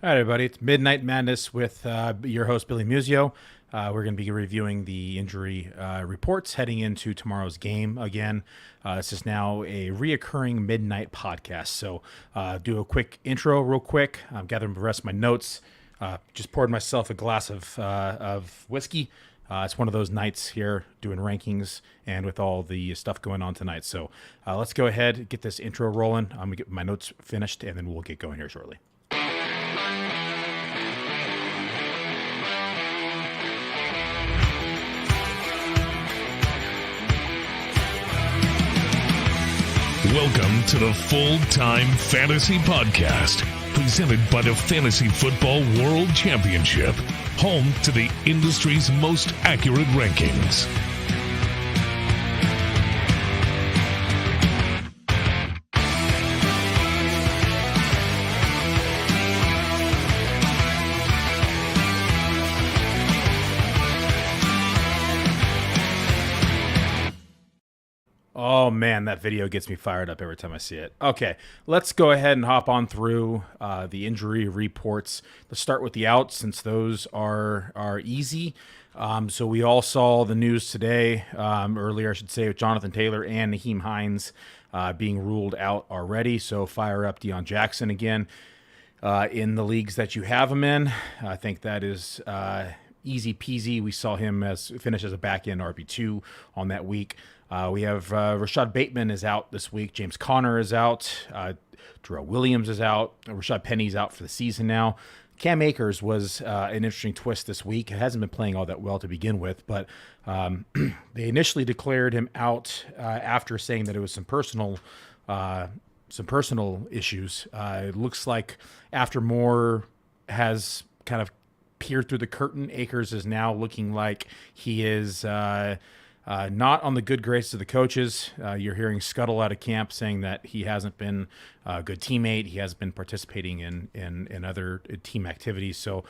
All right, everybody. It's Midnight Madness with your host, Billy Muzio. We're going to be reviewing the injury reports heading into tomorrow's game again. This is now a reoccurring midnight podcast. So do a quick intro real quick. I'm gathering the rest of my notes. Just poured myself a glass of whiskey. It's one of those nights here doing rankings and with all the stuff going on tonight. So let's go ahead, get this intro rolling. I'm going to get my notes finished, and then we'll get going here shortly. Welcome to the Full-Time Fantasy Podcast, presented by the Fantasy Football World Championship, home to the industry's most accurate rankings. Oh, man, that video gets me fired up every time I see it. Okay, let's go ahead and hop on through the injury reports. Let's start with the outs, since those are easy. So we all saw the news today, earlier, I should say, with Jonathan Taylor and Nyheim Hines being ruled out already. So fire up Deion Jackson again in the leagues that you have him in. I think that is easy peasy. We saw him finish as a back-end RB2 on that week. We have Rashad Bateman is out this week. James Conner is out. Terrell Williams is out. Rashad Penny's out for the season now. Cam Akers was an interesting twist this week. It hasn't been playing all that well to begin with, but they initially declared him out after saying that it was some personal issues. It looks like after Moore has kind of peered through the curtain, Akers is now looking like he is not on the good graces of the coaches. You're hearing Scuttle out of camp saying that he hasn't been a good teammate. He hasn't been participating in other team activities. So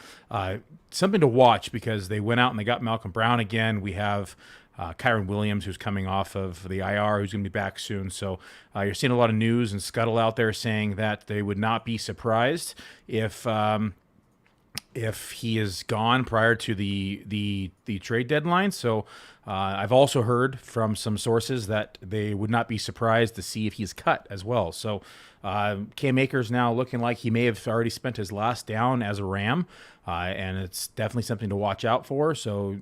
something to watch, because they went out and they got Malcolm Brown again. We have Kyron Williams, who's coming off of the IR, who's going to be back soon. So you're seeing a lot of news and Scuttle out there saying that they would not be surprised if he is gone prior to the trade deadline. So I've also heard from some sources that they would not be surprised to see if he's cut as well. So Cam Akers now looking like he may have already spent his last down as a Ram, and it's definitely something to watch out for. So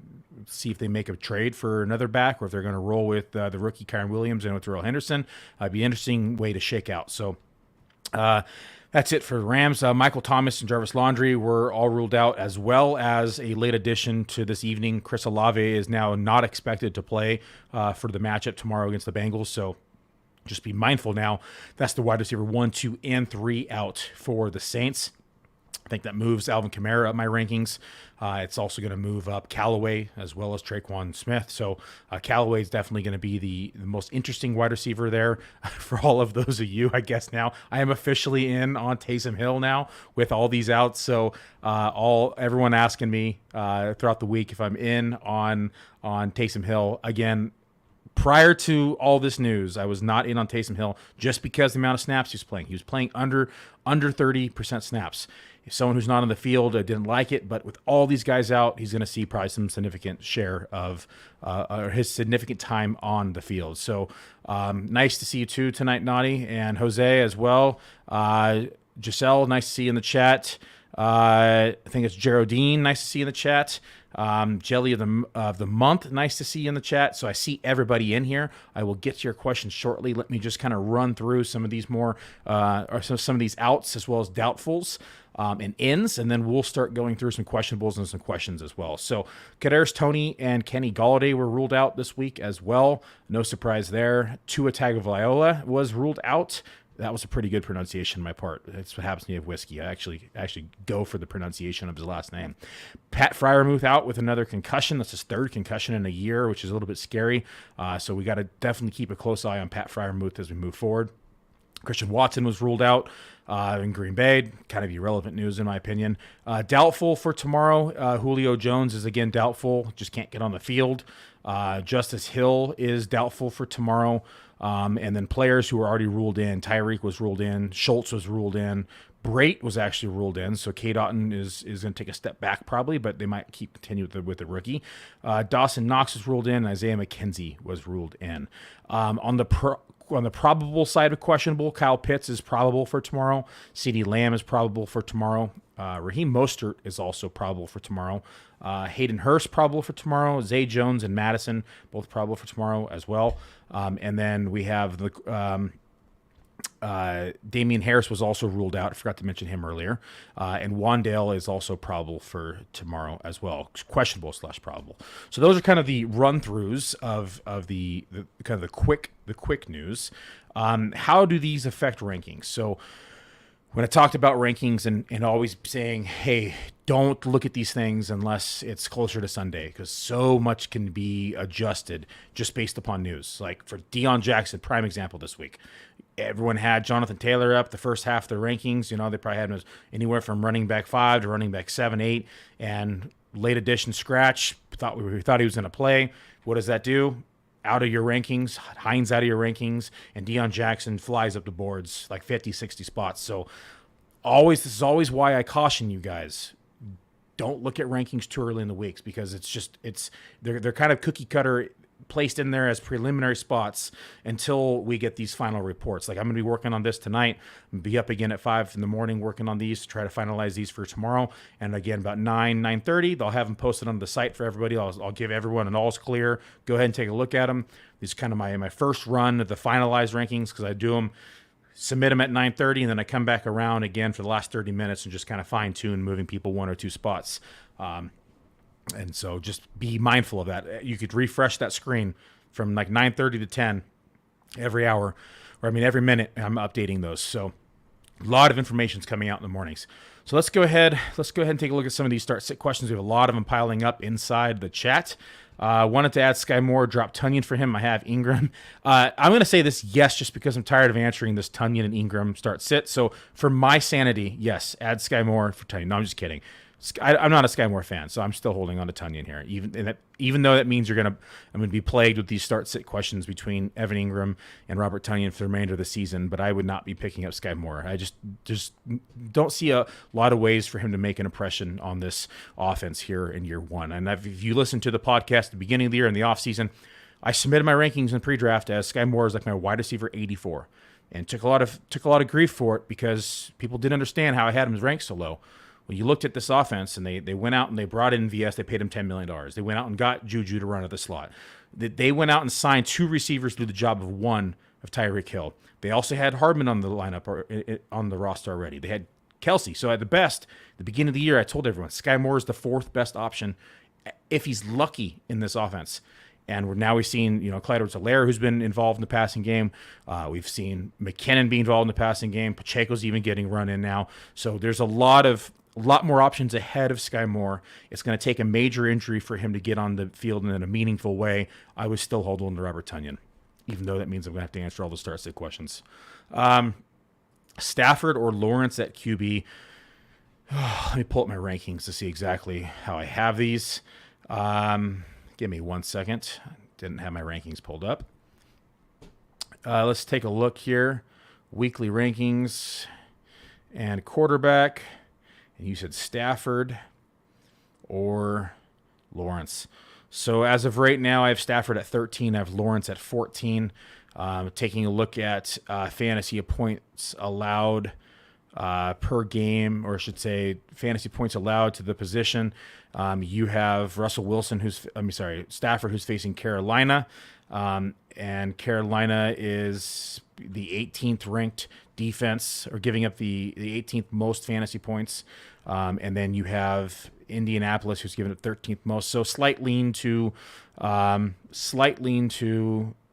see if they make a trade for another back, or if they're going to roll with the rookie Kyron Williams and with Terrell Henderson. It'd be an interesting way to shake out. So that's it for the Rams. Michael Thomas and Jarvis Landry were all ruled out, as well as a late addition to this evening. Chris Olave is now not expected to play for the matchup tomorrow against the Bengals. So just be mindful now. That's the wide receiver 1, 2, and 3 out for the Saints. I think that moves Alvin Kamara up my rankings. It's also going to move up Callaway as well as Traquan Smith. So Callaway is definitely going to be the most interesting wide receiver there for all of those of you, I guess. Now I am officially in on Taysom Hill now with all these outs. So everyone asking me throughout the week if I'm in on Taysom Hill again. Prior to all this news, I was not in on Taysom Hill just because the amount of snaps he was playing. He was playing under 30% snaps. If someone who's not on the field didn't like it, but with all these guys out, he's going to see probably some significant share of his significant time on the field. So nice to see you too tonight, Naughty, and Jose as well. Giselle, nice to see you in the chat. I think it's Geraldine, nice to see you in the chat. Jelly of the month, nice to see you in the chat. So I see everybody in here. I will get to your questions shortly. Let me just kind of run through some of these more or some of these outs as well as doubtfuls and ins, and then we'll start going through some questionables and some questions as well. So Kadarius Toney and Kenny Golladay were ruled out this week as well. No surprise there. Tua Tagovailoa was ruled out. That was a pretty good pronunciation on my part. That's what happens when you have whiskey. I actually go for the pronunciation of his last name. Pat Freiermuth out with another concussion. That's his third concussion in a year, which is a little bit scary. So we got to definitely keep a close eye on Pat Freiermuth as we move forward. Christian Watson was ruled out in Green Bay. Kind of irrelevant news in my opinion. Doubtful for tomorrow. Julio Jones is again doubtful. Just can't get on the field. Justice Hill is doubtful for tomorrow. And then players who were already ruled in. Tyreek was ruled in. Schultz was ruled in. Brait was actually ruled in, so Cade Otton is going to take a step back probably, but they might continue with the rookie. Dawson Knox was ruled in. Isaiah McKenzie was ruled in. On the probable side of questionable, Kyle Pitts is probable for tomorrow. CeeDee Lamb is probable for tomorrow. Raheem Mostert is also probable for tomorrow. Hayden Hurst probable for tomorrow. Zay Jones and Madison both probable for tomorrow as well. And then we have the Damian Harris was also ruled out. I forgot to mention him earlier. And Wandale is also probable for tomorrow as well. Questionable / probable. So those are kind of the run-throughs of the kind of the quick news. How do these affect rankings? So when I talked about rankings and always saying, hey, don't look at these things unless it's closer to Sunday, because so much can be adjusted just based upon news. Like for Deion Jackson, prime example this week. Everyone had Jonathan Taylor up the first half of the rankings. You know, they probably had him anywhere from running back 5 to running back 7, 8, and late edition scratch. We thought he was going to play. What does that do? Out of your rankings, Hines out of your rankings, and Deion Jackson flies up the boards like 50, 60 spots. So this is always why I caution you guys. Don't look at rankings too early in the weeks, because they're kind of cookie cutter placed in there as preliminary spots until we get these final reports. Like I'm going to be working on this tonight, be up again at 5 in the morning working on these to try to finalize these for tomorrow. And again, about 9:30, they'll have them posted on the site for everybody. I'll give everyone an all's clear. Go ahead and take a look at them. These are kind of my first run of the finalized rankings, because I do them, submit them at 9:30, and then I come back around again for the last 30 minutes and just kind of fine tune moving people 1 or 2 spots. And so just be mindful of that. You could refresh that screen from like 9:30 to 10 every hour, every minute. I'm updating those. So a lot of information is coming out in the mornings. So let's go ahead and take a look at some of these start-sit questions. We have a lot of them piling up inside the chat. Wanted to add Sky Moore, drop Tunyon for him. I have Ingram. I'm going to say this yes, just because I'm tired of answering this Tunyon and Ingram start-sit. So for my sanity, yes, add Sky Moore for Tunyon. No, I'm just kidding. I'm not a Sky Moore fan, so I'm still holding on to Tunyon here. Even though that means I'm going to be plagued with these start-sit questions between Evan Ingram and Robert Tunyon for the remainder of the season, but I would not be picking up Sky Moore. I just don't see a lot of ways for him to make an impression on this offense here in year one. And if you listen to the podcast at the beginning of the year in the offseason, I submitted my rankings in pre-draft as Sky Moore is like my wide receiver 84, and took a lot of grief for it because people didn't understand how I had him ranked so low. Well, you looked at this offense, and they went out and they brought in VS. They paid him $10 million. They went out and got Juju to run at the slot. They went out and signed 2 receivers to do the job of 1 of Tyreek Hill. They also had Hardman on the lineup or on the roster already. They had Kelsey. So at the beginning of the year, I told everyone Sky Moore is the 4th best option if he's lucky in this offense. And we've seen, Clyde Edwards-Helaire, who's been involved in the passing game. We've seen McKinnon be involved in the passing game. Pacheco's even getting run in now. So there's a lot more options ahead of Sky Moore. It's going to take a major injury for him to get on the field in a meaningful way. I would still hold on to Robert Tunyon, even though that means I'm going to have to answer all the start-sit questions. Stafford or Lawrence at QB. Let me pull up my rankings to see exactly how I have these. Give me 1 second. Didn't have my rankings pulled up. Let's take a look here. Weekly rankings and quarterback. And you said Stafford or Lawrence. So as of right now, I have Stafford at 13. I have Lawrence at 14. Taking a look at fantasy points allowed per game, or I should say fantasy points allowed to the position. You have Stafford, who's facing Carolina. And Carolina is the 18th ranked defense, or giving up the 18th most fantasy points. And then you have Indianapolis, who's given it 13th most. So slight lean to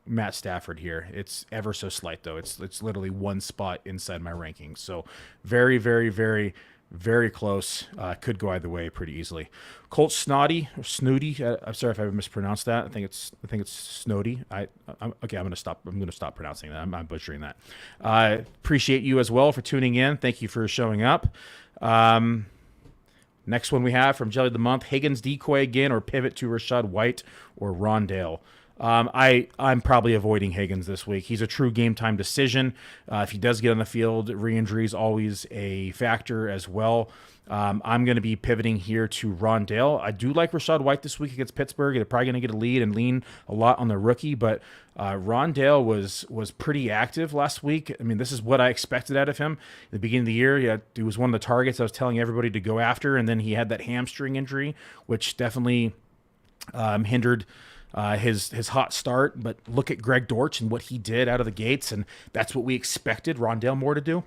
Matt Stafford here. It's ever so slight, though. It's literally 1 spot inside my rankings. So very, very, very, very close. Could go either way pretty easily. Colt Snooty. I'm sorry if I mispronounced that. I think it's Snody. I'm gonna stop pronouncing that. I'm butchering that. Appreciate you as well for tuning in. Thank you for showing up. Next one we have from Jelly of the Month: Higgins decoy again, or pivot to Rashad White or Rondale. I'm probably avoiding Higgins this week. He's a true game time decision. If he does get on the field, re-injury is always a factor as well. I'm going to be pivoting here to Rondale. I do like Rachaad White this week against Pittsburgh. They're probably going to get a lead and lean a lot on the rookie, but Rondale was pretty active last week. I mean, this is what I expected out of him. At the beginning of the year, he was one of the targets I was telling everybody to go after, and then he had that hamstring injury, which definitely hindered his hot start. But look at Greg Dortch and what he did out of the gates, and that's what we expected Rondale Moore to do.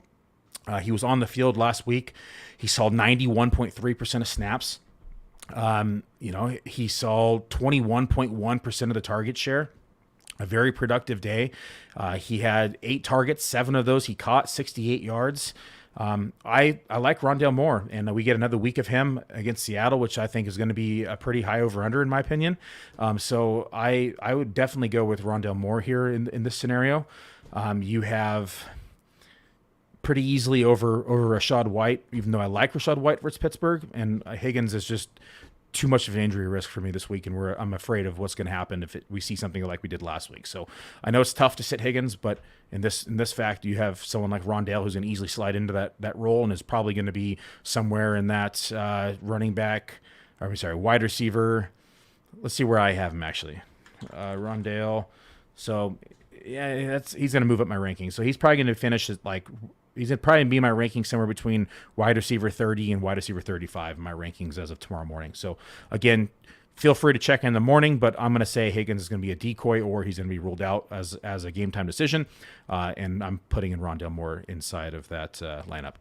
He was on the field last week. He saw 91.3% of snaps. He saw 21.1% of the target share. A very productive day. He had 8 targets, 7 of those he caught, 68 yards. I like Rondale Moore, and we get another week of him against Seattle, which I think is going to be a pretty high over-under in my opinion. So I would definitely go with Rondale Moore here in this scenario. You have pretty easily over Rachaad White, even though I like Rachaad White versus Pittsburgh, and Higgins is just too much of an injury risk for me this week, and I'm afraid of what's going to happen if we see something like we did last week. So I know it's tough to sit Higgins, but in this fact, you have someone like Rondale who's going to easily slide into that role and is probably going to be somewhere in that wide receiver. Let's see where I have him actually. Rondale. So yeah, he's going to move up my ranking. So he's probably going to finish at he's going to probably be my ranking somewhere between wide receiver 30 and wide receiver 35 in my rankings as of tomorrow morning. So again, feel free to check in the morning, but I'm going to say Higgins is going to be a decoy or he's going to be ruled out as a game time decision. And I'm putting in Rondale Moore inside of that lineup.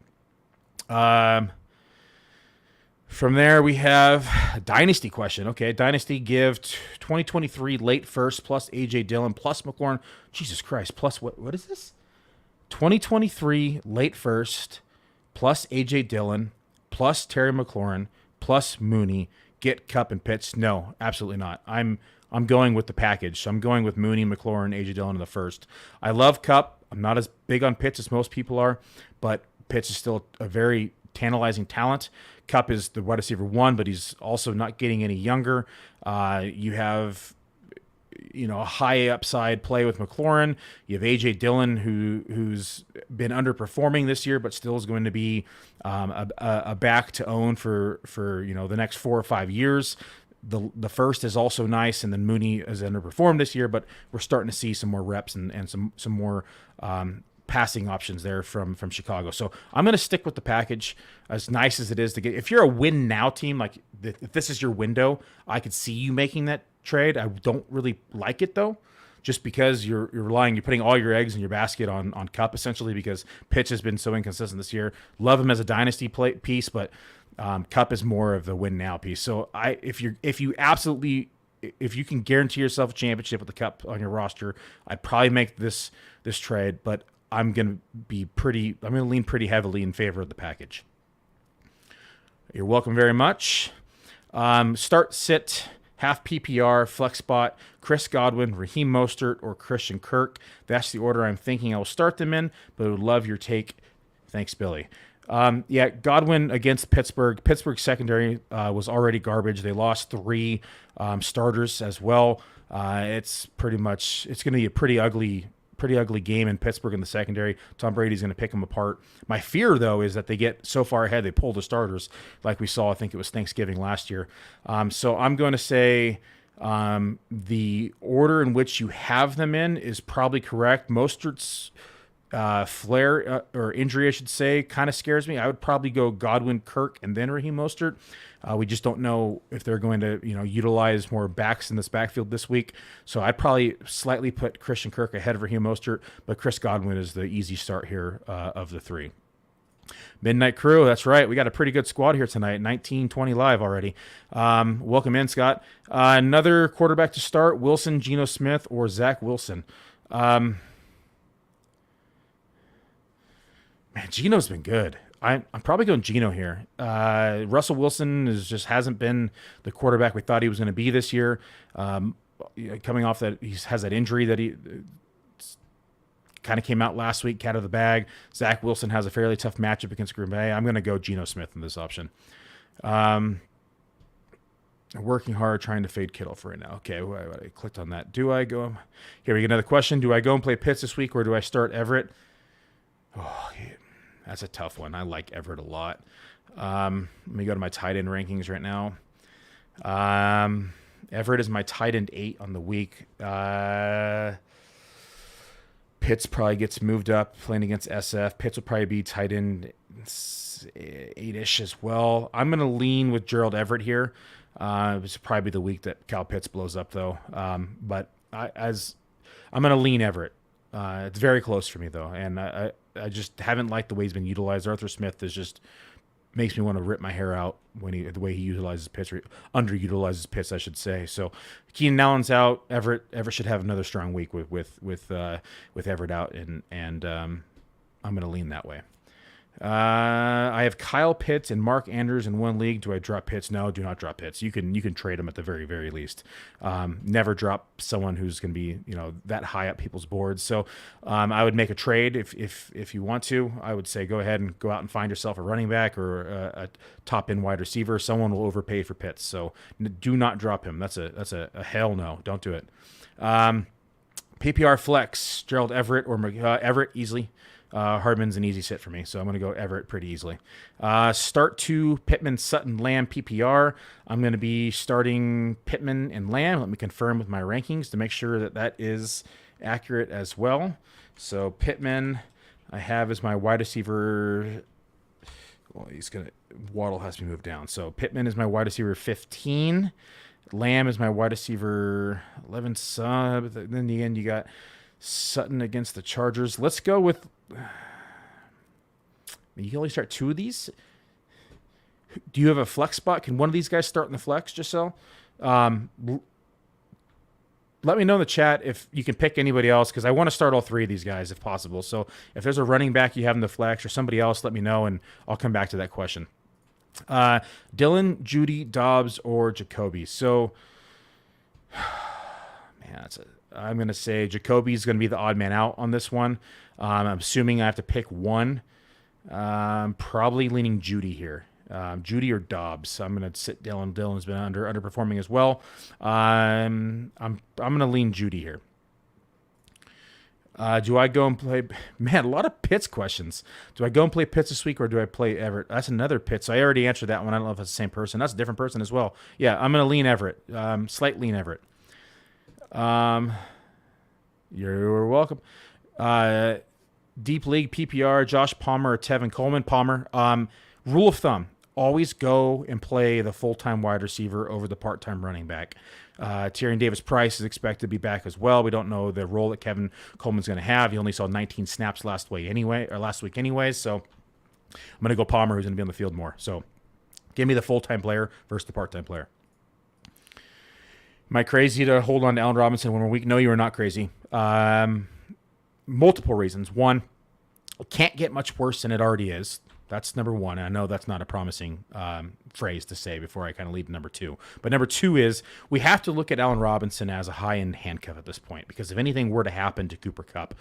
From there, we have a dynasty question. Okay, dynasty give 2023 late first plus A.J. Dillon plus McLaurin. Jesus Christ, plus what is this? 2023 late first plus A.J. Dillon plus Terry McLaurin plus Mooney. Get Kupp and Pitts? No, absolutely not. I'm going with the package. So I'm going with Mooney, McLaurin, A.J. Dillon in the first. I love Kupp. I'm not as big on Pitts as most people are, but Pitts is still a very tantalizing talent. Kupp is the wide receiver 1, but he's also not getting any younger. You have a high upside play with McLaurin. You have A.J. Dillon, who's been underperforming this year, but still is going to be a back to own for the next 4 or 5 years. The first is also nice, and then Mooney has underperformed this year, but we're starting to see some more reps and some more passing options there from Chicago. So I'm going to stick with the package, as nice as it is to get. If you're a win now team, if this is your window, I could see you making that trade. I don't really like it though, just because you're putting all your eggs in your basket on Kupp essentially, because Pitts has been so inconsistent this year. Love him as a dynasty piece, but Kupp is more of the win now piece. So if you can guarantee yourself a championship with the Kupp on your roster, I'd probably make this trade, but I'm going to lean pretty heavily in favor of the package. You're welcome very much. Start, sit, half PPR, flex spot, Chris Godwin, Raheem Mostert, or Christian Kirk. That's the order I'm thinking I will start them in, but I would love your take. Thanks, Billy. Godwin against Pittsburgh. Pittsburgh's secondary was already garbage. They lost 3 starters as well. It's going to be a pretty ugly game in Pittsburgh in the secondary. Tom Brady's going to pick them apart. My fear, though, is that they get so far ahead, they pull the starters like we saw, I think it was Thanksgiving last year. So I'm going to say the order in which you have them in is probably correct. Mostert's flare or injury, I should say, kind of scares me. I would probably go Godwin, Kirk, and then Raheem Mostert. We just don't know if they're going to, utilize more backs in this backfield this week. So I'd probably slightly put Christian Kirk ahead of Raheem Mostert, but Chris Godwin is the easy start here of the 3. Midnight Crew, that's right. We got a pretty good squad here tonight, 19-20 live already. Welcome in, Scott. Another quarterback to start, Wilson, Geno Smith, or Zach Wilson. Man, Geno's been good. I'm probably going Geno here. Russell Wilson hasn't been the quarterback we thought he was going to be this year. Coming off that, he has that injury that he kind of came out last week, cat of the bag. Zach Wilson has a fairly tough matchup against Green Bay. I'm going to go Geno Smith in this option. Working hard trying to fade Kittle for right now. Okay, I clicked on that. Do I go? Here we get another question. Do I go and play Pitts this week, or do I start Everett? Oh, yeah, that's a tough one. I like Everett a lot. Let me go to my tight end rankings right now. Everett is my tight end 8 on the week. Pitts probably gets moved up playing against SF. Pitts will probably be tight end 8-ish as well. I'm going to lean with Gerald Everett here. It's probably the week that Cal Pitts blows up, though. But I'm going to lean Everett. It's very close for me, though, and I just haven't liked the way he's been utilized. Arthur Smith is just makes me want to rip my hair out the way he utilizes Pitts, or underutilizes Pitts, I should say. So Keenan Allen's out. Everett should have another strong week with Everett out, and I'm going to lean that way. I have Kyle Pitts and Mark Andrews in one league. Do I drop Pitts? No, do not drop Pitts. You can trade him at the very, very least. Never drop someone who's going to be that high up people's boards. So I would make a trade if you want to. I would say go ahead and go out and find yourself a running back or a top end wide receiver. Someone will overpay for Pitts. So do not drop him. That's a hell no. Don't do it. PPR flex, Gerald Everett or Everett easily. Hardman's an easy sit for me, so I'm going to go Everett pretty easily. Start 2, Pittman, Sutton, Lamb, PPR. I'm going to be starting Pittman and Lamb. Let me confirm with my rankings to make sure that is accurate as well. So Pittman, I have as my wide receiver. Well, Waddle has to be moved down. So Pittman is my wide receiver 15. Lamb is my wide receiver 11. Then in the end, you got Sutton against the Chargers. Let's go with. You can only start 2 of these. Do you have a flex spot? Can one of these guys start in the flex, Giselle? Let me know in the chat if you can pick anybody else, because I want to start all 3 of these guys if possible. So if there's a running back you have in the flex or somebody else, let me know, and I'll come back to that question. Dylan, Judy, Dobbs, or Jacoby. So, man, I'm going to say Jacoby's going to be the odd man out on this one. I'm assuming I have to pick one. Probably leaning Judy here. Judy or Dobbs. I'm going to sit Dylan. Dylan's been underperforming as well. I'm going to lean Judy here. Do I go and play? Man, a lot of Pitts questions. Do I go and play Pitts this week, or do I play Everett? That's another Pitts. I already answered that one. I don't know if it's the same person. That's a different person as well. Yeah, I'm going to lean Everett. Slight lean Everett. You're welcome. Deep League PPR, Josh Palmer or Tevin Coleman. Palmer. Rule of thumb, always go and play the full-time wide receiver over the part-time running back. Tyrion Davis-Price is expected to be back as well. We don't know the role that Kevin Coleman's going to have. He only saw 19 snaps last week anyway. So I'm going to go Palmer, who's going to be on the field more. So give me the full-time player versus the part-time player. Am I crazy to hold on to Allen Robinson when we're weak? No, you are not crazy. Multiple reasons. One, it can't get much worse than it already is. That's number one. And I know that's not a promising phrase to say before I kind of lead to number 2. But number 2 is we have to look at Allen Robinson as a high-end handcuff at this point, because if anything were to happen to Cooper Kupp,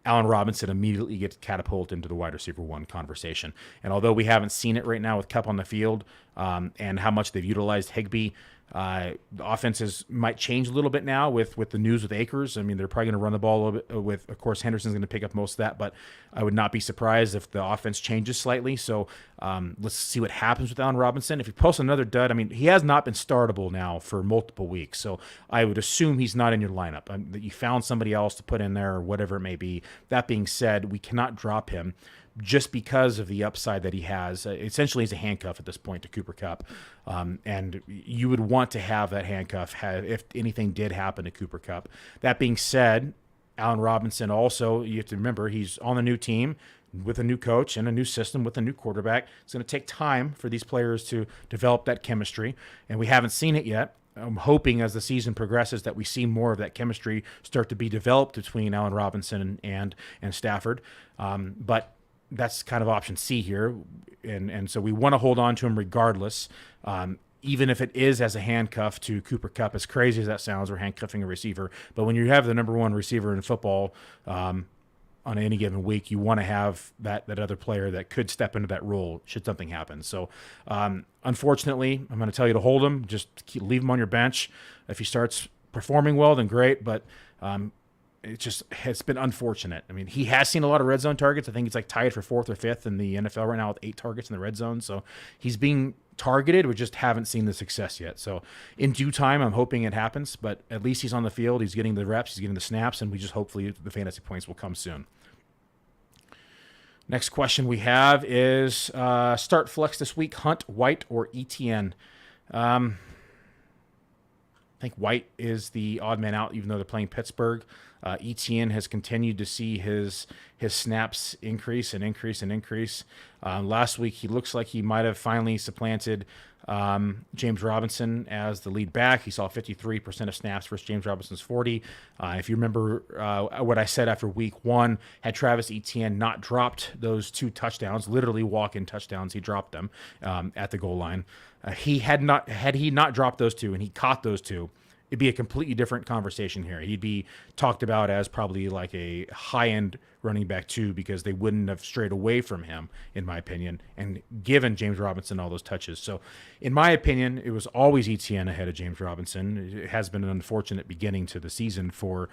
Allen Robinson immediately gets catapulted into the wide receiver 1 conversation. And although we haven't seen it right now with Kupp on the field and how much they've utilized Higbee, the offenses might change a little bit now with the news with Akers. I mean, they're probably going to run the ball a little bit with, of course, Henderson's going to pick up most of that, but I would not be surprised if the offense changes slightly. So let's see what happens with Allen Robinson. If he posts another dud, I mean, he has not been startable now for multiple weeks, so I would assume he's not in your lineup, that you found somebody else to put in there or whatever it may be. That being said, we cannot drop him just because of the upside that he has. Essentially, he's a handcuff at this point to Cooper Kupp. And you would want to have that handcuff if anything did happen to Cooper Kupp. That being said, Allen Robinson also, you have to remember, he's on a new team with a new coach and a new system with a new quarterback. It's going to take time for these players to develop that chemistry, and we haven't seen it yet. I'm hoping as the season progresses that we see more of that chemistry start to be developed between Allen Robinson and Stafford. But that's kind of option C here. And so we want to hold on to him regardless, even if it is as a handcuff to Cooper Kupp. As crazy as that sounds, we're handcuffing a receiver. But when you have the number 1 receiver in football, I'm on any given week, you want to have that other player that could step into that role should something happen. So, unfortunately, I'm going to tell you to hold him. Just leave him on your bench. If he starts performing well, then great. But it just has been unfortunate. I mean, he has seen a lot of red zone targets. I think he's like tied for 4th or 5th in the NFL right now with 8 targets in the red zone. So he's being targeted. We just haven't seen the success yet. So in due time, I'm hoping it happens, but at least he's on the field. He's getting the reps. He's getting the snaps, and we just hopefully the fantasy points will come soon. Next question we have is start flex this week, Hunt, White, or ETN? I think White is the odd man out, even though they're playing Pittsburgh. ETN has continued to see his snaps increase and increase and increase. Last week, he looks like he might have finally supplanted James Robinson as the lead back. He saw 53% of snaps versus James Robinson's 40. If you remember what I said after week 1, had Travis Etienne not dropped those 2 touchdowns, literally walk-in touchdowns, he dropped them at the goal line. Had he not dropped those 2 and he caught those 2, it'd be a completely different conversation here. He'd be talked about as probably like a high-end running back too, because they wouldn't have strayed away from him, in my opinion, and given James Robinson all those touches. So, in my opinion, it was always Etienne ahead of James Robinson. It has been an unfortunate beginning to the season for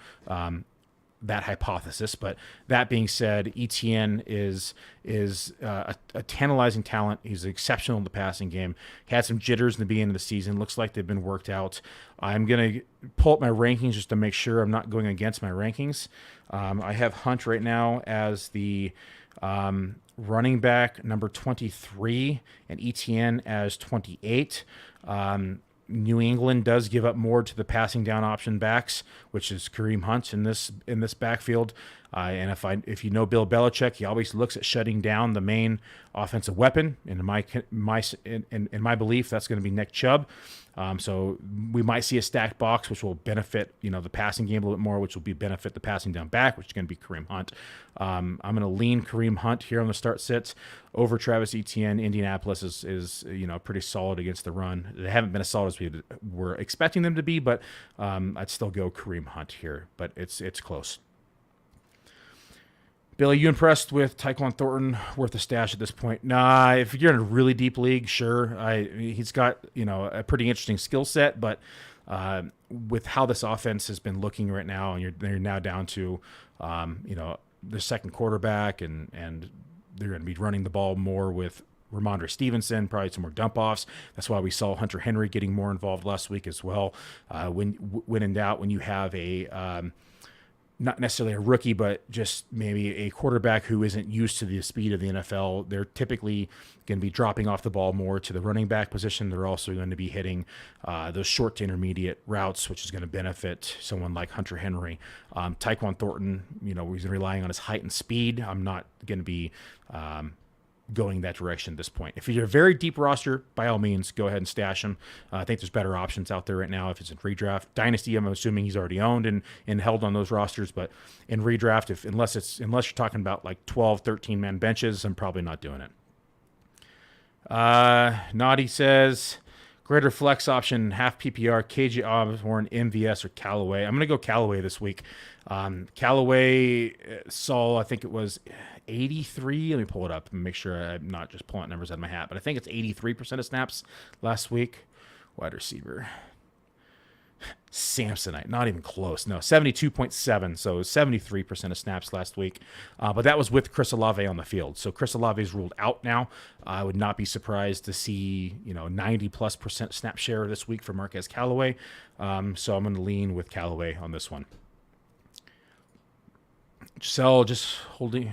that hypothesis. But that being said, Etienne is a tantalizing talent. He's exceptional in the passing game. He had some jitters in the beginning of the season. Looks like they've been worked out. I'm going to pull up my rankings just to make sure I'm not going against my rankings. I have Hunt right now as the running back number 23 and Etienne as 28. New England does give up more to the passing down option backs, which is Kareem Hunt in this backfield. And if you know Bill Belichick, he always looks at shutting down the main offensive weapon. And in my belief, that's going to be Nick Chubb. So we might see a stacked box, which will benefit the passing game a little bit more, which will benefit the passing down back, which is going to be Kareem Hunt. I'm going to lean Kareem Hunt here on the start sits over Travis Etienne. Indianapolis is pretty solid against the run. They haven't been as solid as we were expecting them to be, but I'd still go Kareem Hunt here. But it's close. Billy, you impressed with Tyquan Thornton? Worth a stash at this point? Nah, if you're in a really deep league, sure. He's got a pretty interesting skill set, but with how this offense has been looking right now, and they're now down to the second quarterback, and they're going to be running the ball more with Ramondre Stevenson, probably some more dump offs. That's why we saw Hunter Henry getting more involved last week as well. When in doubt, when you have a not necessarily a rookie, but just maybe a quarterback who isn't used to the speed of the NFL, they're typically going to be dropping off the ball more to the running back position. They're also going to be hitting those short to intermediate routes, which is going to benefit someone like Hunter Henry. Tyquan Thornton, he's relying on his height and speed. I'm not going to be going that direction at this point. If you're a very deep roster, by all means, go ahead and stash him. I think there's better options out there right now if it's in redraft. Dynasty, I'm assuming he's already owned and held on those rosters, but in redraft, unless you're talking about like 12, 13-man benches, I'm probably not doing it. Naughty says, greater flex option, half PPR, KJ Osborne, MVS, or Callaway. I'm going to go Callaway this week. Callaway saw, I think it was 83. Let me pull it up and make sure I'm not just pulling out numbers out of my hat, but I think it's 83% of snaps last week. Wide receiver. Samsonite, not even close. No, 72.7, so 73% of snaps last week. But that was with Chris Olave on the field. So Chris Olave is ruled out now. I would not be surprised to see 90+% snap share this week for Marquez Callaway. So I'm going to lean with Callaway on this one. Giselle just holding.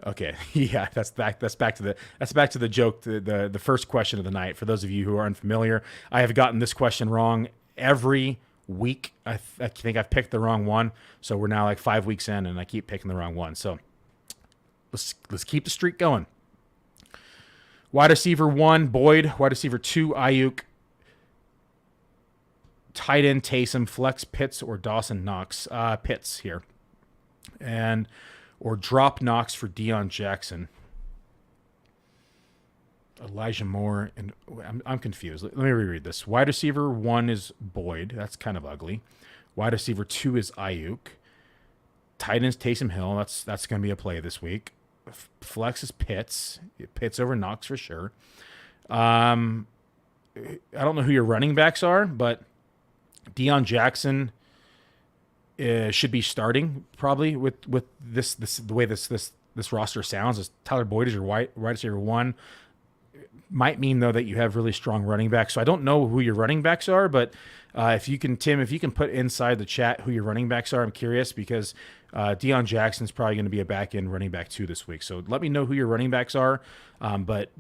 Okay, yeah, that's back to the joke, the first question of the night. For those of you who are unfamiliar, I have gotten this question wrong every week. I think I've picked the wrong one, so we're now like 5 weeks in, and I keep picking the wrong one. So let's keep the streak going. Wide receiver 1, Boyd. Wide receiver 2, Ayuk. Tight end, Taysom. Flex, Pitts or Dawson Knox. Pitts here. Or drop Knox for Deion Jackson. Elijah Moore, and I'm confused. Let me reread this. Wide receiver 1 is Boyd. That's kind of ugly. Wide receiver 2 is Ayuk. Tight end's Taysom Hill. That's going to be a play this week. Flex is Pitts. Pitts over Knox for sure. I don't know who your running backs are, but Deion Jackson should be starting probably with this the way this roster sounds. Is Tyler Boyd is your wide receiver one. Might mean though that you have really strong running backs. So I don't know who your running backs are, but if you can put inside the chat who your running backs are, I'm curious because Deion Jackson's probably going to be a back end running back too this week. So let me know who your running backs are. But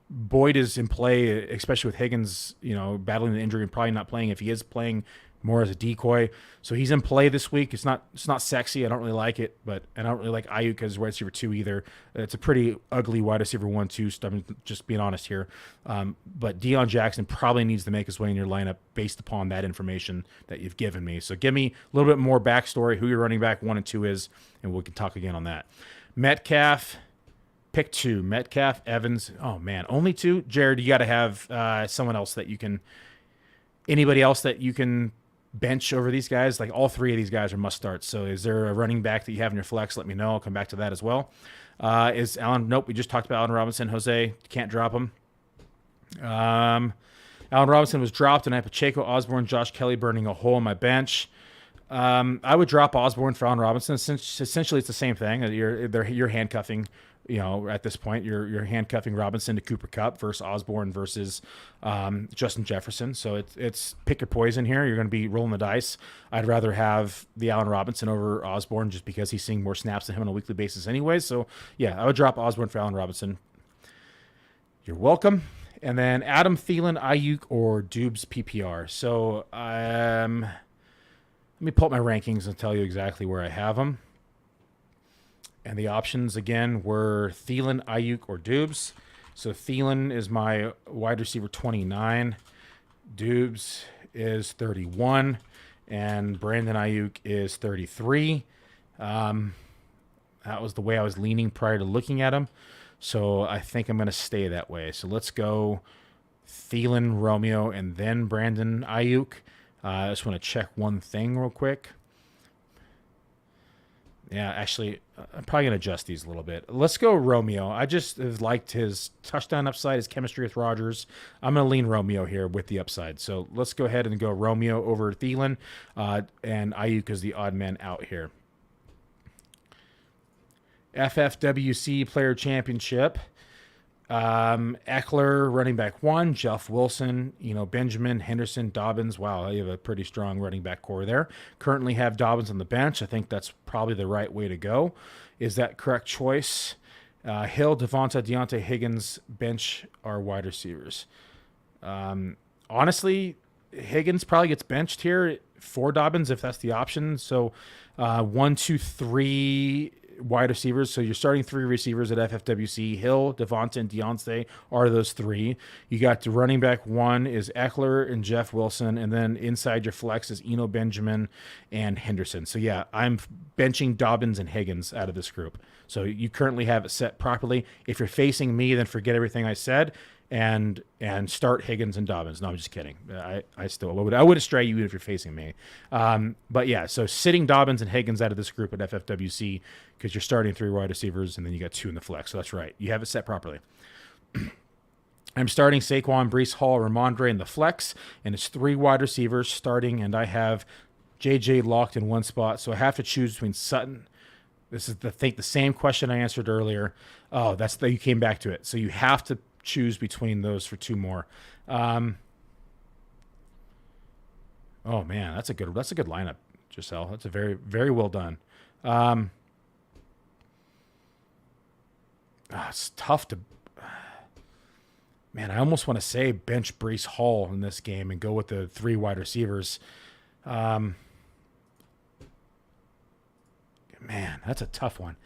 Boyd is in play, especially with Higgins, battling the injury and probably not playing. If he is playing more as a decoy, so he's in play this week. It's not sexy. I don't really like it, but I don't really like Ayuk as wide receiver 2 either. It's a pretty ugly wide receiver 1-2. I'm just being honest here. But Deion Jackson probably needs to make his way in your lineup based upon that information that you've given me. So give me a little bit more backstory, who your running back 1 and 2 is, and we can talk again on that. Metcalf, pick 2. Metcalf, Evans. Oh man, only 2. Jared, you got to have someone else that you can. Anybody else that you can bench over these guys? Like all 3 of these guys are must starts. So is there a running back that you have in your flex? Let me know. I'll come back to that as well. Is Allen? Nope. We just talked about Allen Robinson. Jose, can't drop him. Allen Robinson was dropped, and I have Pacheco, Osborne, Josh Kelly burning a hole in my bench. I would drop Osborne for Allen Robinson. Essentially, it's the same thing. You're handcuffing. At this point, you're handcuffing Robinson to Cooper Kupp versus Osborne versus Justin Jefferson. So it's pick your poison here. You're going to be rolling the dice. I'd rather have the Allen Robinson over Osborne just because he's seeing more snaps than him on a weekly basis anyway. So, yeah, I would drop Osborne for Allen Robinson. You're welcome. And then Adam Thielen, Ayuk, or Dubes PPR. So let me pull up my rankings and tell you exactly where I have them. And the options, again, were Thielen, Ayuk, or Dubes. So Thielen is my wide receiver 29. Dubes is 31. And Brandon Ayuk is 33. That was the way I was leaning prior to looking at him. So I think I'm going to stay that way. So let's go Thielen, Romeo, and then Brandon Ayuk. I just want to check one thing real quick. Yeah, actually, I'm probably going to adjust these a little bit. Let's go Romeo. I just have liked his touchdown upside, his chemistry with Rodgers. I'm going to lean Romeo here with the upside. So let's go ahead and go Romeo over Thielen, and Ayuk is the odd man out here. FFWC Player Championship. Eckler, running back 1, Jeff Wilson, Benjamin, Henderson, Dobbins. Wow, you have a pretty strong running back core there. Currently have Dobbins on the bench. I think that's probably the right way to go. Is that correct choice? Hill, Devonta, Deontay, Higgins, bench are wide receivers. Honestly, Higgins probably gets benched here for Dobbins if that's the option. So 1, 2, 3 wide receivers. So you're starting 3 receivers at FFWC. Hill, Devonta, and Deontay are those 3. You got the running back 1 is Eckler and Jeff Wilson, and then inside your flex is Eno Benjamin and Henderson. So yeah, I'm benching Dobbins and Higgins out of this group. So you currently have it set properly. If you're facing me, then forget everything I said and start Higgins and Dobbins. No, I'm just kidding. I would stray you if you're facing me. But yeah, so sitting Dobbins and Higgins out of this group at FFWC because you're starting 3 wide receivers and then you got 2 in the flex. So that's right. You have it set properly. I'm starting Saquon, Breece Hall, Ramondre in the flex, and it's 3 wide receivers starting, and I have JJ locked in one spot. So I have to choose between Sutton. This is the same question I answered earlier. Oh, you came back to it. So you have to choose between those for 2 more. Oh man, that's a good lineup, Giselle. That's a very, very well done. It's tough to. Man, I almost want to say bench Breece Hall in this game and go with the 3 wide receivers. Man, that's a tough one.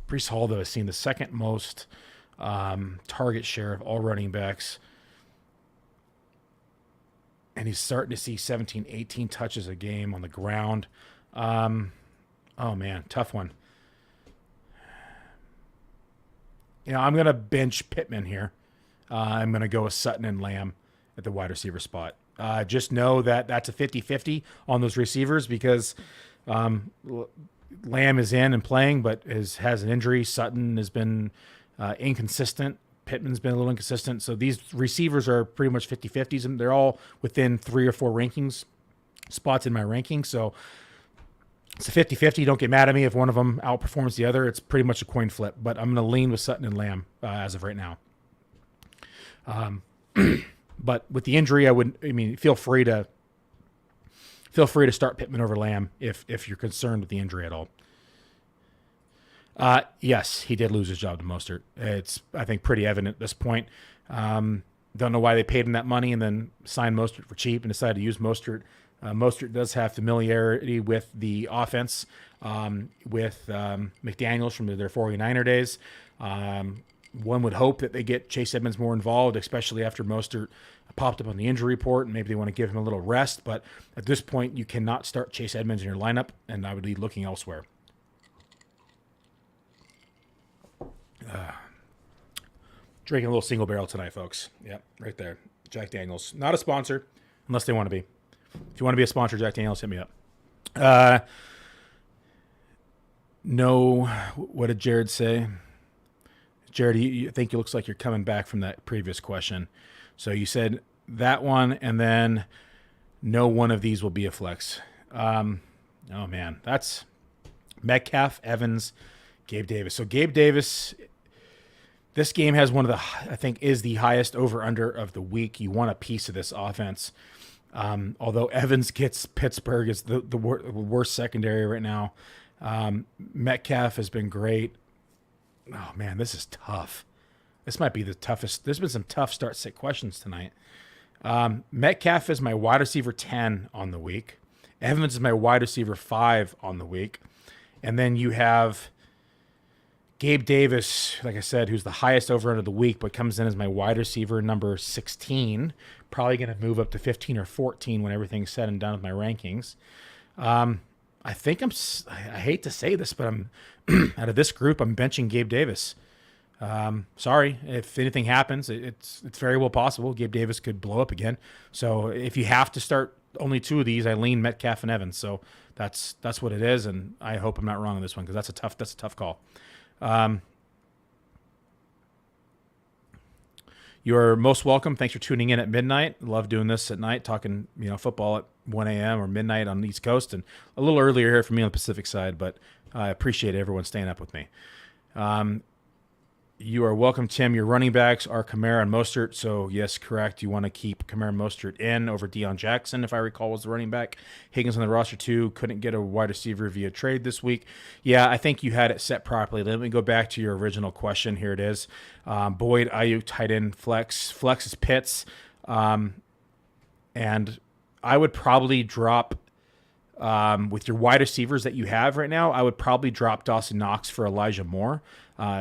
Breece Hall, though, has seen the second most target share of all running backs. And he's starting to see 17, 18 touches a game on the ground. Oh, man, tough one. I'm going to bench Pittman here. I'm going to go with Sutton and Lamb at the wide receiver spot. Just know that that's a 50-50 on those receivers because Lamb is in and playing, but has an injury. Sutton has been inconsistent. Pittman's been a little inconsistent. So these receivers are pretty much 50-50s, and they're all within 3 or 4 rankings spots in my ranking. So it's a 50-50. Don't get mad at me if one of them outperforms the other. It's pretty much a coin flip, but I'm going to lean with Sutton and Lamb as of right now. But with the injury, feel free to start Pittman over Lamb if you're concerned with the injury at all. Yes, he did lose his job to Mostert. It's, I think, pretty evident at this point. Don't know why they paid him that money and then signed Mostert for cheap and decided to use Mostert. Mostert does have familiarity with the offense, with McDaniels from their 49er days. One would hope that they get Chase Edmonds more involved, especially after Mostert popped up on the injury report, and maybe they want to give him a little rest. But at this point, you cannot start Chase Edmonds in your lineup, and I would be looking elsewhere. Drinking a little single barrel tonight, folks. Yep, right there. Jack Daniels. Not a sponsor, unless they want to be. If you want to be a sponsor, Jack Daniels, hit me up. No, what did Jared say? Jared, you think it looks like you're coming back from that previous question. So you said that one, and then no one of these will be a flex. Oh, man. That's Metcalf, Evans, Gabe Davis. So Gabe Davis, this game has one of the, I think, is the highest over-under of the week. You want a piece of this offense. Although Evans gets Pittsburgh is the worst secondary right now. Metcalf has been great. Oh, man, this is tough. This might be the toughest. There's been some tough start-sit questions tonight. Metcalf is my wide receiver 10 on the week. Evans is my wide receiver 5 on the week. And then you have Gabe Davis, like I said, who's the highest over-under of the week, but comes in as my wide receiver number 16. Probably going to move up to 15 or 14 when everything's said and done with my rankings. I think I hate to say this, but I'm out of this group, I'm benching Gabe Davis. Sorry, if anything happens, it's very well possible Gabe Davis could blow up again. So if you have to start only 2 of these, I lean Metcalf and Evans. So that's what it is, and I hope I'm not wrong on this one because that's a tough call. You're most welcome. Thanks for tuning in at midnight. Love doing this at night, talking football at 1 a.m. or midnight on the East Coast, and a little earlier here for me on the Pacific side. But I appreciate everyone staying up with me. You are welcome, Tim. Your running backs are Kamara and Mostert. So, yes, correct. You want to keep Kamara and Mostert in over Deion Jackson, if I recall, was the running back. Higgins on the roster, too. Couldn't get a wide receiver via trade this week. Yeah, I think you had it set properly. Let me go back to your original question. Here it is. Boyd, Ayuk, tight end, flex. Flex is Pitts. And I would probably drop, with your wide receivers that you have right now, I would probably drop Dawson Knox for Elijah Moore.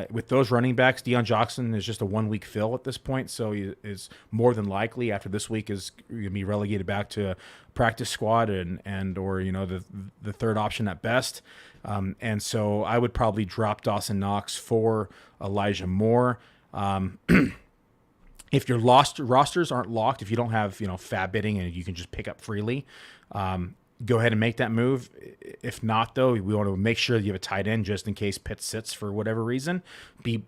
With those running backs, Deion Jackson is just a 1-week fill at this point, so he is more than likely after this week is going to be relegated back to a practice squad and or the third option at best. And so I would probably drop Dawson Knox for Elijah Moore. If your rosters aren't locked, if you don't have fab bidding and you can just pick up freely, go ahead and make that move. If not, though, we want to make sure that you have a tight end just in case Pitt sits for whatever reason. Be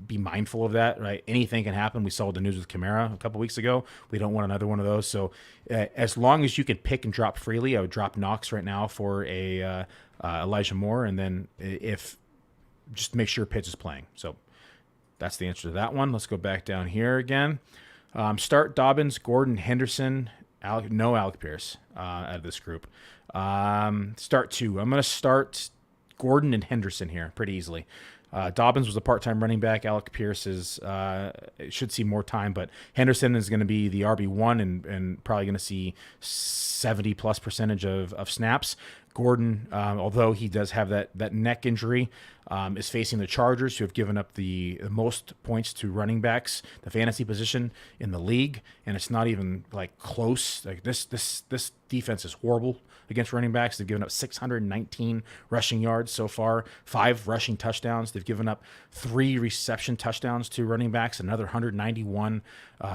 mindful of that, right? Anything can happen. We saw the news with Kamara a couple weeks ago. We don't want another one of those. So as long as you can pick and drop freely, I would drop Knox right now for a Elijah Moore, and then if just make sure Pitts is playing. So that's the answer to that one. Let's go back down here again. Start Dobbins, Gordon, Henderson. No Alec Pierce out of this group. Start 2. I'm going to start Gordon and Henderson here pretty easily. Dobbins was a part-time running back. Alec Pierce should see more time, but Henderson is going to be the RB1 and probably going to see 70+% of snaps. Gordon, although he does have that neck injury, is facing the Chargers, who have given up the most points to running backs, the fantasy position in the league, and it's not even like close. Like this defense is horrible against running backs. They've given up 619 rushing yards so far, 5 rushing touchdowns. They've given up 3 reception touchdowns to running backs, another 191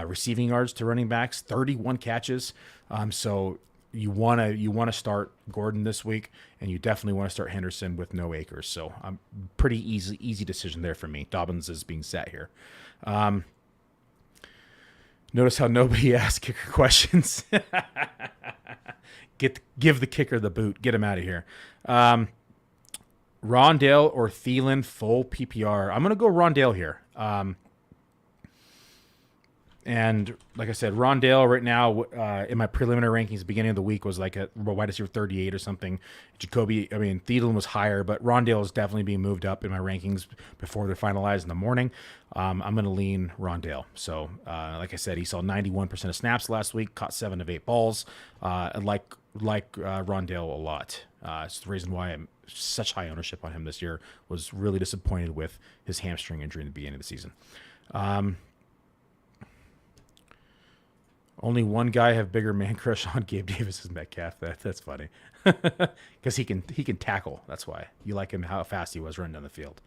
receiving yards to running backs, 31 catches. So you want to start Gordon this week, and you definitely want to start Henderson with no Akers. So pretty easy decision there for me. Dobbins is being sat here. Notice how nobody asked kicker questions. Give the kicker the boot. Get him out of here. Rondale or Thielen full PPR. I'm going to go Rondale here. And like I said, Rondale right now in my preliminary rankings, beginning of the week was like a wide receiver 38 or something. Thielen was higher, but Rondale is definitely being moved up in my rankings before they're finalized in the morning. I'm going to lean Rondale. So like I said, he saw 91% of snaps last week, caught 7 of 8 balls. I like Rondale a lot. It's the reason why I'm such high ownership on him this year. Was really disappointed with his hamstring injury in the beginning of the season. Only one guy have bigger man crush on Gabe Davis as Metcalf. That's funny, because he can tackle. That's why you like him. How fast he was running down the field.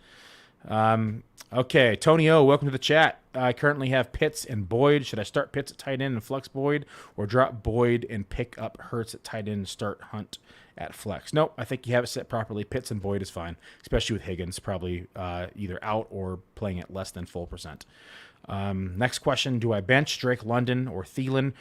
Okay, Tony O, welcome to the chat. I currently have Pitts and Boyd. Should I start Pitts at tight end and flex Boyd, or drop Boyd and pick up Hurts at tight end and start Hunt at flex? Nope, I think you have it set properly. Pitts and Boyd is fine, especially with Higgins probably either out or playing at less than full percent. Next question, do I bench Drake London or Thielen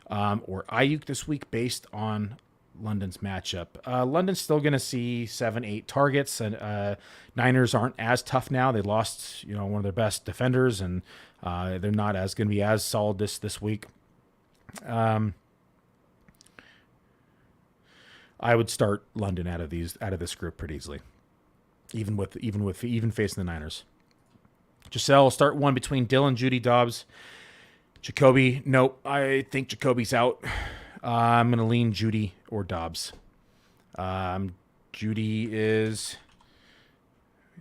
or Ayuk this week based on London's matchup? London's still going to see 7-8 targets, and Niners aren't as tough now. They lost one of their best defenders, and they're not going to be as solid this week. I would start London out of this group pretty easily, even facing the Niners. Giselle, start one between Dillon, Judy, Dobbs, Jacoby. Nope, I think Jacoby's out. I'm going to lean Judy or Dobbs. Judy is...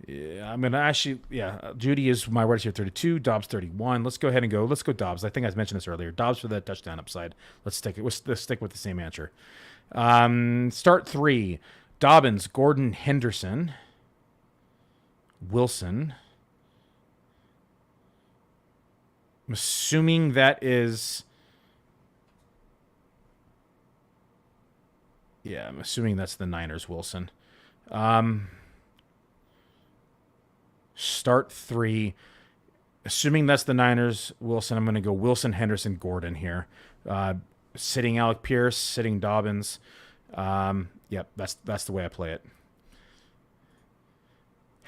Judy is my wide receiver 32, Dobbs 31. Let's go ahead and go. Let's go Dobbs. I think I mentioned this earlier. Dobbs for that touchdown upside. Let's stick with the same answer. Start 3. Dobbins, Gordon, Henderson, Wilson. I'm assuming that is... Yeah, I'm assuming that's the Niners, Wilson. Start 3. Assuming that's the Niners, Wilson, I'm going to go Wilson, Henderson, Gordon here. Sitting Alec Pierce, sitting Dobbins. Yep, that's the way I play it.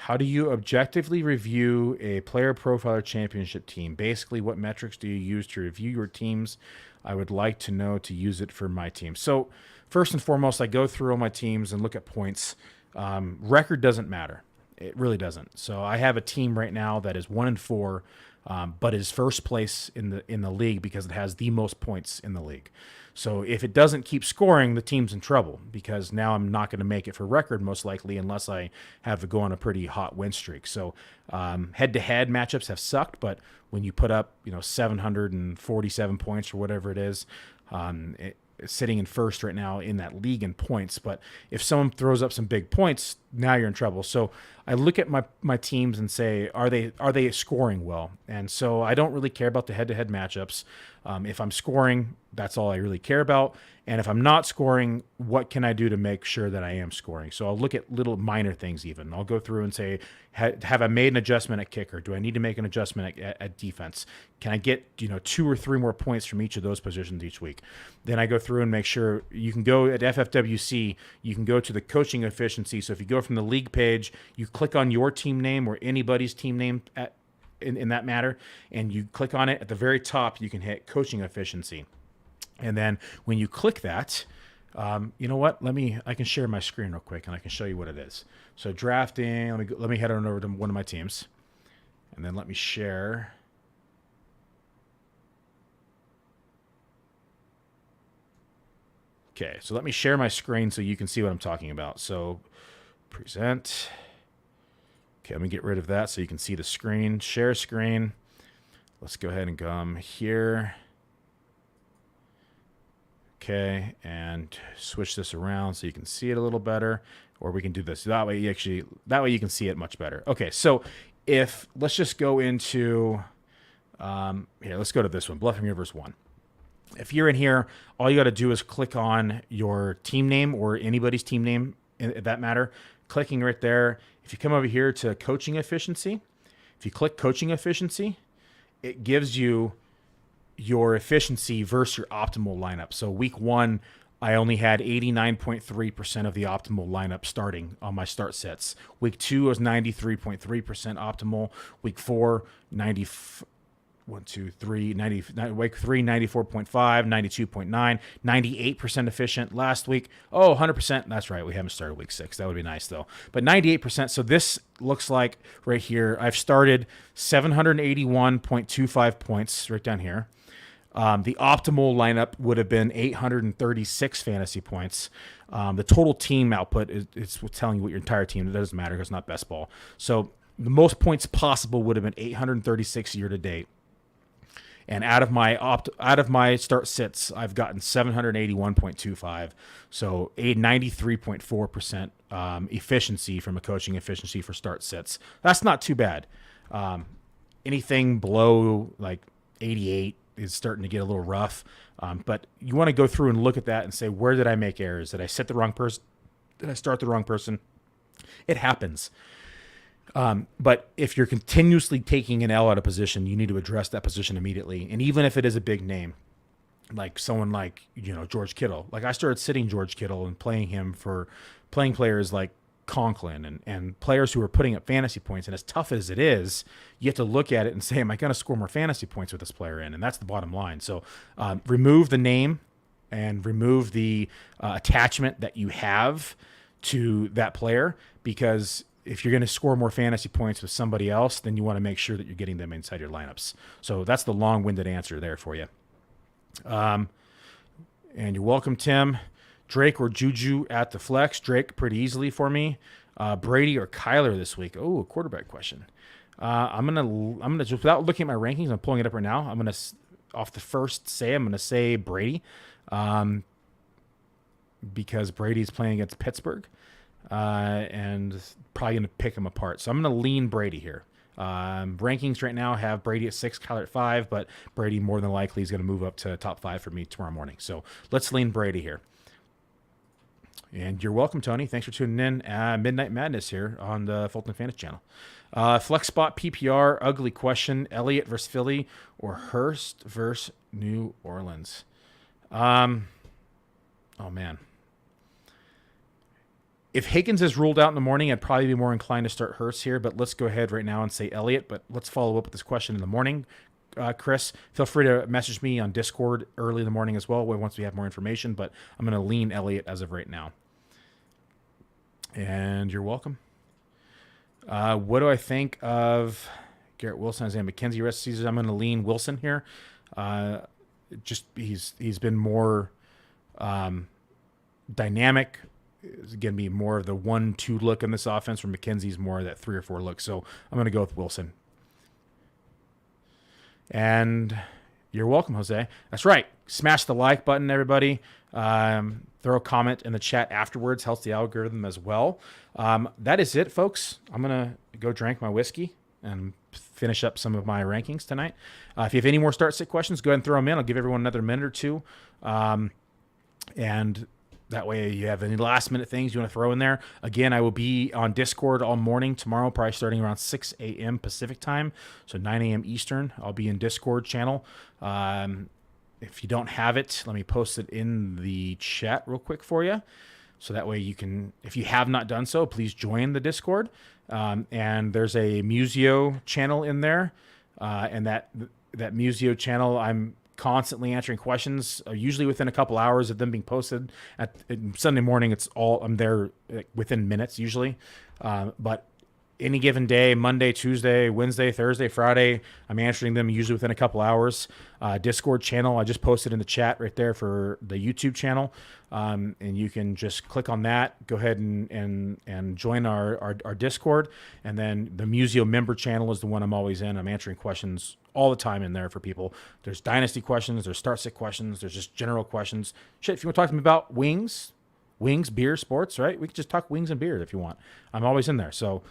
How do you objectively review a player profiler championship team? Basically, what metrics do you use to review your teams? I would like to know to use it for my team. So first and foremost, I go through all my teams and look at points. Record doesn't matter. It really doesn't. So I have a team right now that is 1-4, but is first place in the league because it has the most points in the league. So if it doesn't keep scoring, the team's in trouble, because now I'm not going to make it for record most likely unless I have to go on a pretty hot win streak. So head-to-head matchups have sucked, but when you put up 747 points or whatever it is, sitting in first right now in that league in points. But if someone throws up some big points, now you're in trouble. So I look at my teams and say, are they scoring well? And so I don't really care about the head-to-head matchups. If I'm scoring, that's all I really care about. And if I'm not scoring, what can I do to make sure that I am scoring? So I'll look at little minor things even. I'll go through and say, have I made an adjustment at kicker? Do I need to make an adjustment at defense? Can I get 2 or 3 more points from each of those positions each week? Then I go through and make sure. You can go at FFWC, you can go to the coaching efficiency. So if you go from the league page, you click on your team name or anybody's team name in that matter, and you click on it. At the very top, you can hit coaching efficiency. And then when you click that, you know what? I can share my screen real quick and I can show you what it is. So drafting, let me head on over to one of my teams, and then let me share. Okay, so let me share my screen so you can see what I'm talking about. So present. Okay, let me get rid of that so you can see the screen. Share screen. Let's go ahead and come here. Okay, and switch this around so you can see it a little better, or we can do this that way. You can see it much better. Okay, so let's just go into here. Let's go to this one, Bluffing Rivers 1. If you're in here, all you got to do is click on your team name or anybody's team name, in that matter. Clicking right there. If you come over here to coaching efficiency, if you click coaching efficiency, it gives you your efficiency versus your optimal lineup. So week 1, I only had 89.3% of the optimal lineup starting on my start sets. Week 2 was 93.3% optimal. Week 4, 90. 1, 2, 3, 90, week 3, 94.5, 92.9, 98% efficient. Last week, 100%. That's right. We haven't started week 6. That would be nice, though. But 98%. So this looks like right here, I've started 781.25 points right down here. The optimal lineup would have been 836 fantasy points. The total team output is telling you what your entire team. It doesn't matter because it's not best ball. So the most points possible would have been 836 year to date. And out of my start sits, I've gotten 781.25, so a 93.4% efficiency from a coaching efficiency for start sits. That's not too bad. Anything below like 88 is starting to get a little rough. But you want to go through and look at that and say, where did I make errors? Did I set the wrong person? Did I start the wrong person? It happens. But if you're continuously taking an L out of position, you need to address that position immediately. And even if it is a big name, like someone like, George Kittle, like I started sitting George Kittle and playing him for playing players like Conklin and players who are putting up fantasy points. And as tough as it is, you have to look at it and say, am I going to score more fantasy points with this player in? And that's the bottom line. So remove the name and remove the attachment that you have to that player, because if you're going to score more fantasy points with somebody else, then you want to make sure that you're getting them inside your lineups. So that's the long-winded answer there for you. And you're welcome, Tim. Drake or Juju at the flex? Drake pretty easily for me. Brady or Kyler this week? Oh, a quarterback question. I'm gonna just, without looking at my rankings, I'm pulling it up right now. I'm gonna say Brady, because Brady's playing against Pittsburgh. And probably going to pick him apart. So I'm going to lean Brady here. Rankings right now have Brady at 6, Kyler at 5, but Brady more than likely is going to move up to top 5 for me tomorrow morning. So let's lean Brady here. And you're welcome, Tony. Thanks for tuning in. Midnight Madness here on the Fulton Fantasy Channel. Flex spot PPR, ugly question. Elliott versus Philly or Hurst versus New Orleans? Oh, man. If Higgins is ruled out in the morning, I'd probably be more inclined to start Hurst here, but let's go ahead right now and say Elliott. But let's follow up with this question in the morning. Chris, feel free to message me on Discord early in the morning as well once we have more information, but I'm going to lean Elliott as of right now. And you're welcome. What do I think of Garrett Wilson, Isaiah McKenzie rest of the season? I'm going to lean Wilson here. Just he's been more dynamic. It's going to be more of the 1-2 look in this offense, where McKenzie's more of that 3 or 4 look. So I'm going to go with Wilson. And you're welcome, Jose. That's right. Smash the like button, everybody. Throw a comment in the chat afterwards. Helps the algorithm as well. That is it, folks. I'm going to go drink my whiskey and finish up some of my rankings tonight. If you have any more start sit questions, go ahead and throw them in. I'll give everyone another minute or two. And that way you have any last minute things you want to throw in there. Again, I will be on Discord all morning tomorrow, probably starting around 6 a.m. Pacific time, so 9 a.m. Eastern. I'll be in Discord channel. If you don't have it, let me post it in the chat real quick for you. So that way you can, if you have not done so, please join the Discord. And there's a Muzio channel in there. And that Muzio channel, I'm constantly answering questions, usually within a couple hours of them being posted. At Sunday morning, I'm there within minutes usually. But any given day, Monday, Tuesday, Wednesday, Thursday, Friday. I'm answering them usually within a couple hours. Discord channel, I just posted in the chat right there for the YouTube channel. And you can just click on that, go ahead and join our Discord. And then the Muzio member channel is the one I'm always in. I'm answering questions all the time in there for people. There's dynasty questions, there's start sit questions, there's just general questions. Shit, if you want to talk to me about wings, beer, sports, right? We can just talk wings and beer if you want. I'm always in there. So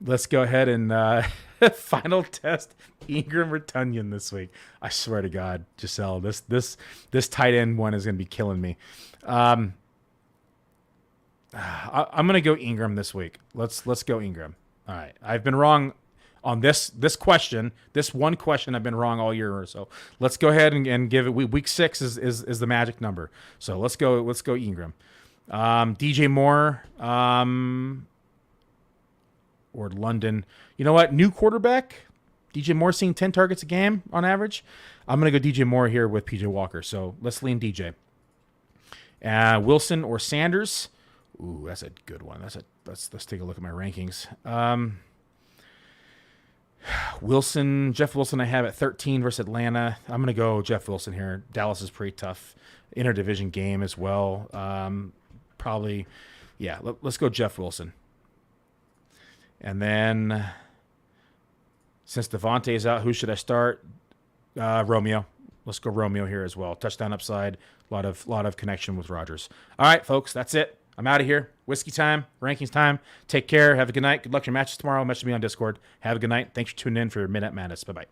let's go ahead and final test Ingram or Tunyon this week. I swear to God, Giselle, this tight end one is going to be killing me. I'm going to go Ingram this week. Let's go Ingram. All right. I've been wrong on this question. This one question I've been wrong all year or so. Let's go ahead and give it. Week 6 is the magic number. So let's go Ingram. DJ Moore or London. You know what? New quarterback. DJ Moore seeing 10 targets a game on average. I'm going to go DJ Moore here with PJ Walker. So let's lean DJ. Wilson or Sanders. Ooh, that's a good one. Let's take a look at my rankings. Jeff Wilson I have at 13 versus Atlanta. I'm going to go Jeff Wilson here. Dallas is pretty tough. Interdivision game as well. Probably, yeah, let's go Jeff Wilson. And then, since Devontae's out, who should I start? Romeo. Let's go Romeo here as well. Touchdown upside. A lot of connection with Rodgers. All right, folks, that's it. I'm out of here. Whiskey time, rankings time. Take care. Have a good night. Good luck to your matches tomorrow. Message me on Discord. Have a good night. Thanks for tuning in for Midnight Madness. Bye-bye.